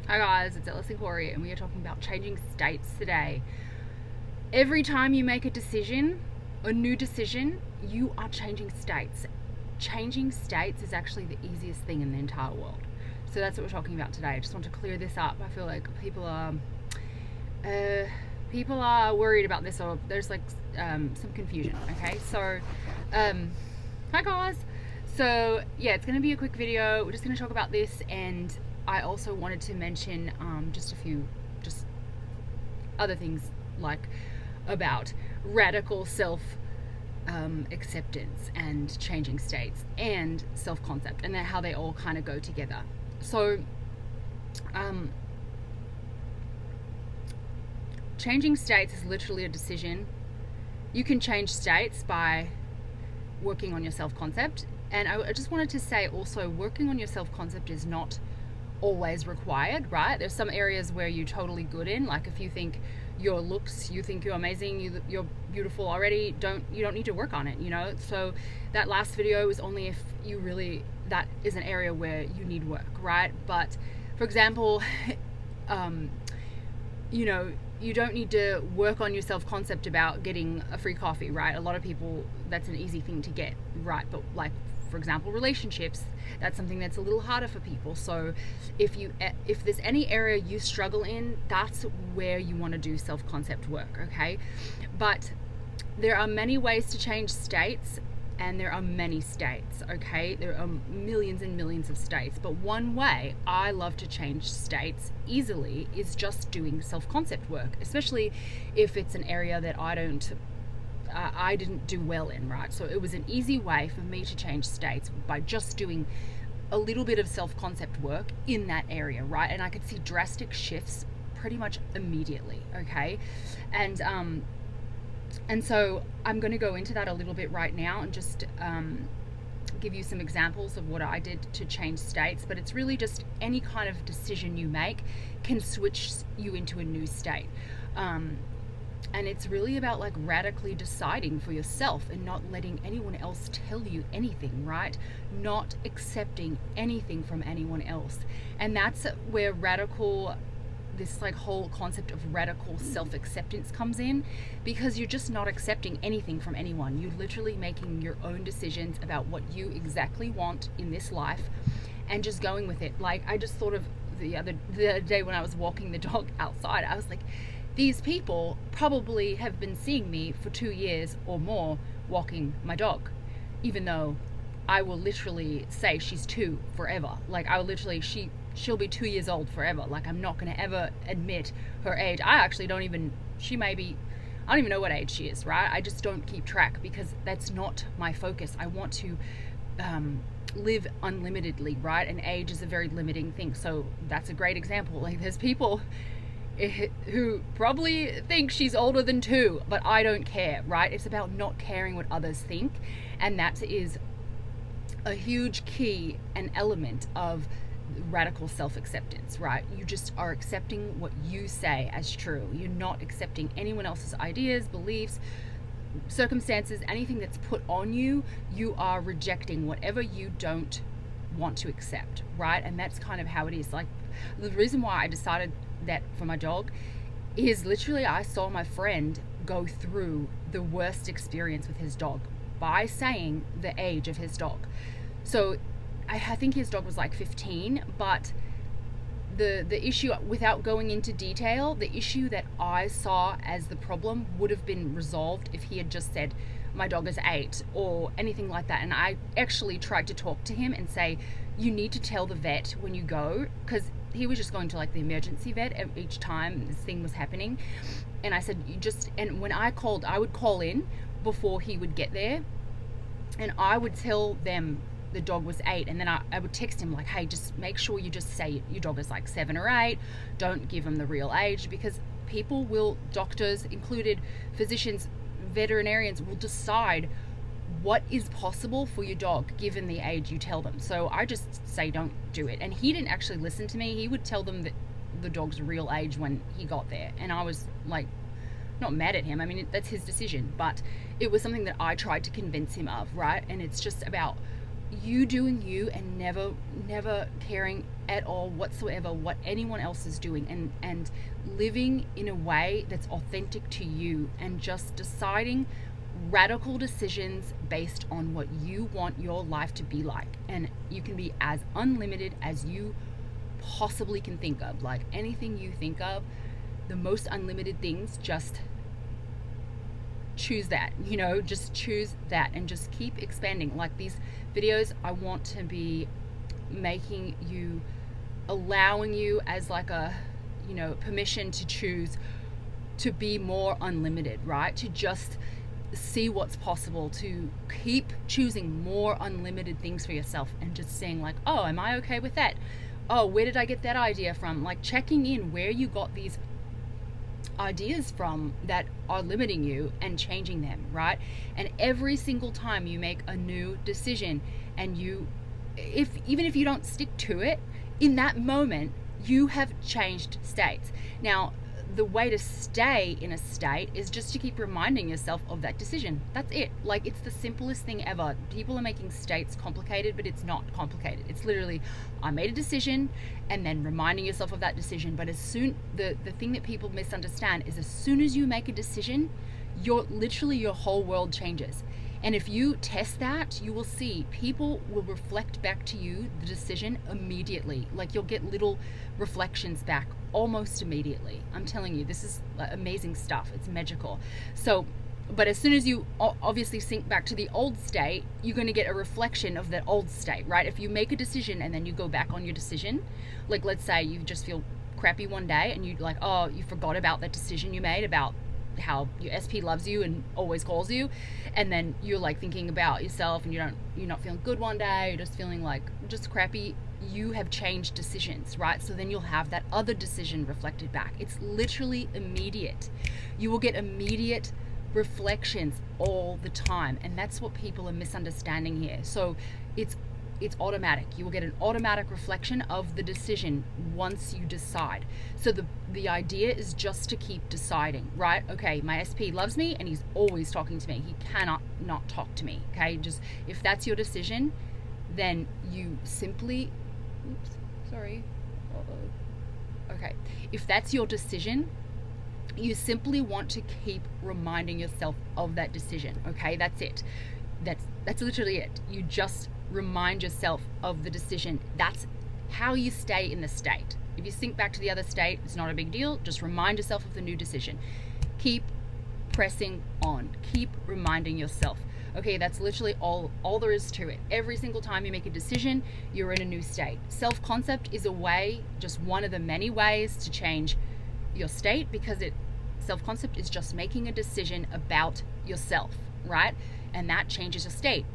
Hi guys, it's Elis and we are talking about changing states today. Every time you make a new decision, you are changing states. Changing states is actually the easiest thing in the entire world. So that's what we're talking about today. I just want to clear this up. I feel like people are worried about this, or there's some confusion. Okay, so hi guys. So yeah, it's going to be a quick video. We're just going to talk about this, and I also wanted to mention just a few other things, like about radical self acceptance and changing states and self-concept, and how they all kind of go together. So changing states is literally a decision. You can change states by working on your self-concept, and I just wanted to say also, working on your self-concept is not always required, right? There's some areas where you're totally good in, like if you think your looks, you think you're amazing, you're beautiful already, you don't need to work on it, you know? So that last video is only if you really, that is an area where you need work, right? But for example, you don't need to work on your self-concept about getting a free coffee, right? A lot of people, that's an easy thing to get, right? But like, for example, relationships, that's something that's a little harder for people. So if there's any area you struggle in, that's where you want to do self-concept work, okay? But there are many ways to change states, and there are many states, okay? There are millions and millions of states, but one way I love to change states easily is just doing self-concept work, especially if it's an area that I didn't do well in, right? So it was an easy way for me to change states by just doing a little bit of self-concept work in that area, right? And I could see drastic shifts pretty much immediately, okay? And so I'm going to go into that a little bit right now and just give you some examples of what I did to change states. But it's really just any kind of decision you make can switch you into a new state. And it's really about like radically deciding for yourself and not letting anyone else tell you anything, right? Not accepting anything from anyone else. And that's where this like whole concept of radical self-acceptance comes in, because you're just not accepting anything from anyone. You're literally making your own decisions about what you exactly want in this life and just going with it. Like, I just thought of the other day when I was walking the dog outside, I was like, these people probably have been seeing me for 2 years or more walking my dog, even though I will literally say she's 2 forever. Like, I will literally, she'll be 2 years old forever. Like, I'm not going to ever admit her age. I don't even know what age she is, right? I just don't keep track, because that's not my focus. I want to live unlimitedly, right? And age is a very limiting thing. So that's a great example. Like, there's people who probably think she's older than 2, but I don't care, right? It's about not caring what others think, and that is a huge key and element of radical self-acceptance, right? You just are accepting what you say as true. You're not accepting anyone else's ideas, beliefs, circumstances, anything that's put on you. You are rejecting whatever you don't want to accept, right? And that's kind of how it is. Like, the reason why I decided that for my dog is literally I saw my friend go through the worst experience with his dog by saying the age of his dog. So I think his dog was like 15, but the issue, without going into detail, the issue that I saw as the problem would have been resolved if he had just said, my dog is 8, or anything like that. And I actually tried to talk to him and say, you need to tell the vet when you go, because he was just going to like the emergency vet each time this thing was happening. And I said, and when I called, I would call in before he would get there, and I would tell them the dog was 8, and then I would text him like, hey, just make sure you just say your dog is like 7 or 8. Don't give him the real age, because doctors included, physicians, veterinarians will decide what is possible for your dog given the age you tell them. So I just say, don't do it. And he didn't actually listen to me. He would tell them that the dog's real age when he got there, and I was like, not mad at him. I mean, that's his decision, but it was something that I tried to convince him of, right? And it's just about you doing you and never caring at all whatsoever what anyone else is doing, and living in a way that's authentic to you, and just deciding radical decisions based on what you want your life to be like. And you can be as unlimited as you possibly can think of, like anything you think of, the most unlimited things, just choose that, just choose that, and just keep expanding. Like these videos, I want to be making you, allowing you as like a, permission to choose to be more unlimited, right? To just see what's possible, to keep choosing more unlimited things for yourself, and just saying like, oh, am I okay with that? Oh, where did I get that idea from? Like checking in where you got these ideas from that are limiting you, and changing them, right? And every single time you make a new decision, and even if you don't stick to it, in that moment you have changed states. Now, the way to stay in a state is just to keep reminding yourself of that decision. That's it. Like, it's the simplest thing ever. People are making states complicated, but it's not complicated. It's literally, I made a decision, and then reminding yourself of that decision. But as soon, the thing that people misunderstand is, as soon as you make a decision, your whole world changes. And if you test that, you will see people will reflect back to you the decision immediately. Like, you'll get little reflections back almost immediately. I'm telling you, this is amazing stuff. It's magical. So, but as soon as you obviously sink back to the old state, you're going to get a reflection of that old state, right? If you make a decision and then you go back on your decision, like let's say you just feel crappy one day and you like, oh, you forgot about that decision you made about how your SP loves you and always calls you, and then you're like thinking about yourself, and you're not feeling good one day, you're just feeling like just crappy. You have changed decisions, right? So then you'll have that other decision reflected back. It's literally immediate. You will get immediate reflections all the time, and that's what people are misunderstanding here. So it's automatic. You will get an automatic reflection of the decision once you decide. So the idea is just to keep deciding, right? Okay, my SP loves me and he's always talking to me. He cannot not talk to me. Okay, just if that's your decision, then you simply, okay, if that's your decision, you simply want to keep reminding yourself of that decision. Okay, that's it. That's literally it. You just remind yourself of the decision. That's how you stay in the state. If you sink back to the other state, it's not a big deal. Just remind yourself of the new decision. Keep pressing on. Keep reminding yourself. Okay, that's literally all there is to it. Every single time you make a decision, you're in a new state. Self-concept is a way, just one of the many ways to change your state, because self-concept is just making a decision about yourself, right? And that changes your state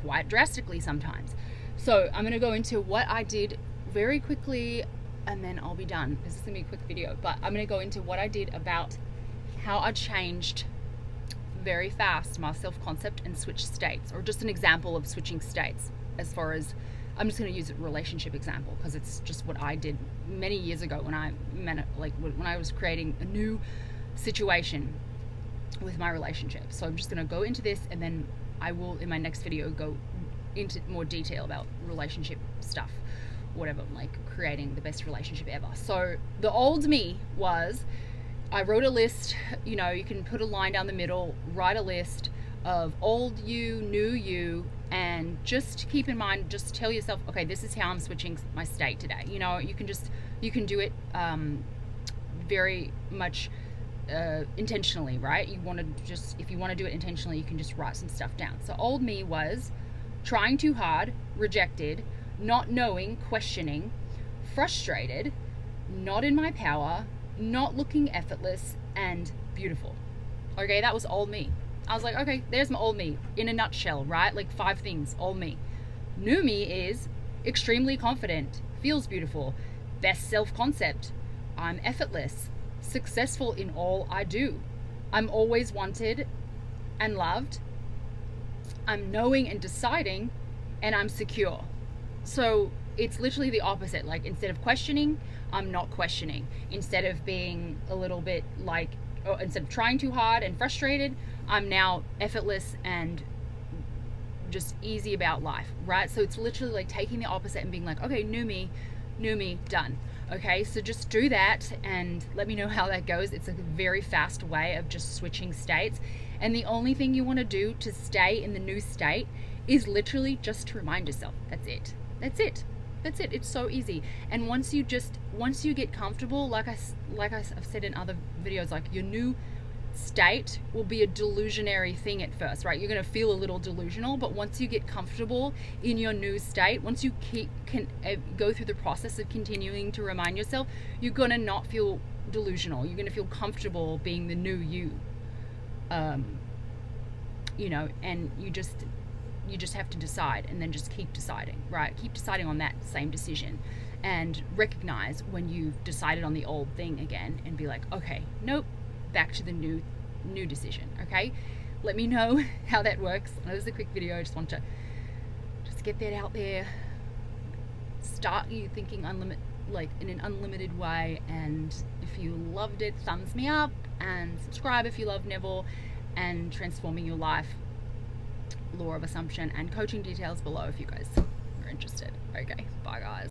quite drastically sometimes. So I'm going to go into what I did very quickly, and then I'll be done. This is going to be a quick video, but I'm going to go into what I did about how I changed very fast my self-concept and switched states, or just an example of switching states. As far as, I'm just going to use a relationship example because it's just what I did many years ago when I was creating a new situation with my relationship. So I'm just going to go into this, and then I will, in my next video, go into more detail about relationship stuff, whatever, like creating the best relationship ever. So the old me was, I wrote a list, you can put a line down the middle, write a list of old you, new you, and just keep in mind, just tell yourself, okay, this is how I'm switching my state today. You can do it very much intentionally, right? If you want to do it intentionally, you can just write some stuff down. So old me was trying too hard, rejected, not knowing, questioning, frustrated, not in my power, not looking effortless, and beautiful. Okay, that was old me. I was like, okay, there's my old me in a nutshell, right? Like 5 things, old me. New me is extremely confident, feels beautiful, best self-concept, I'm effortless, successful in all I do, I'm always wanted and loved, I'm knowing and deciding, and I'm secure. So it's literally the opposite. Like, instead of questioning, I'm not questioning. Instead of being a little bit like, instead of trying too hard and frustrated, I'm now effortless and just easy about life, right? So it's literally like taking the opposite and being like, okay, new me, new me, done. Okay, so just do that and let me know how that goes. It's a very fast way of just switching states. And the only thing you want to do to stay in the new state is literally just to remind yourself. That's it. That's it. That's it. It's so easy. And once you get comfortable, like I've said in other videos, like your new state will be a delusionary thing at first, right? You're going to feel a little delusional, but once you get comfortable in your new state, once you can go through the process of continuing to remind yourself, you're going to not feel delusional. You're going to feel comfortable being the new you. You know, and you just have to decide, and then just keep deciding, right? Keep deciding on that same decision, and recognize when you've decided on the old thing again, and be like, okay, nope, back to the new decision. Okay, let me know how that works. I know this is a quick video. I just want to get that out there, start you thinking like in an unlimited way. And if you loved it, thumbs me up, and subscribe if you love Neville and transforming your life, law of assumption, and coaching details below if you guys are interested. Okay, bye guys.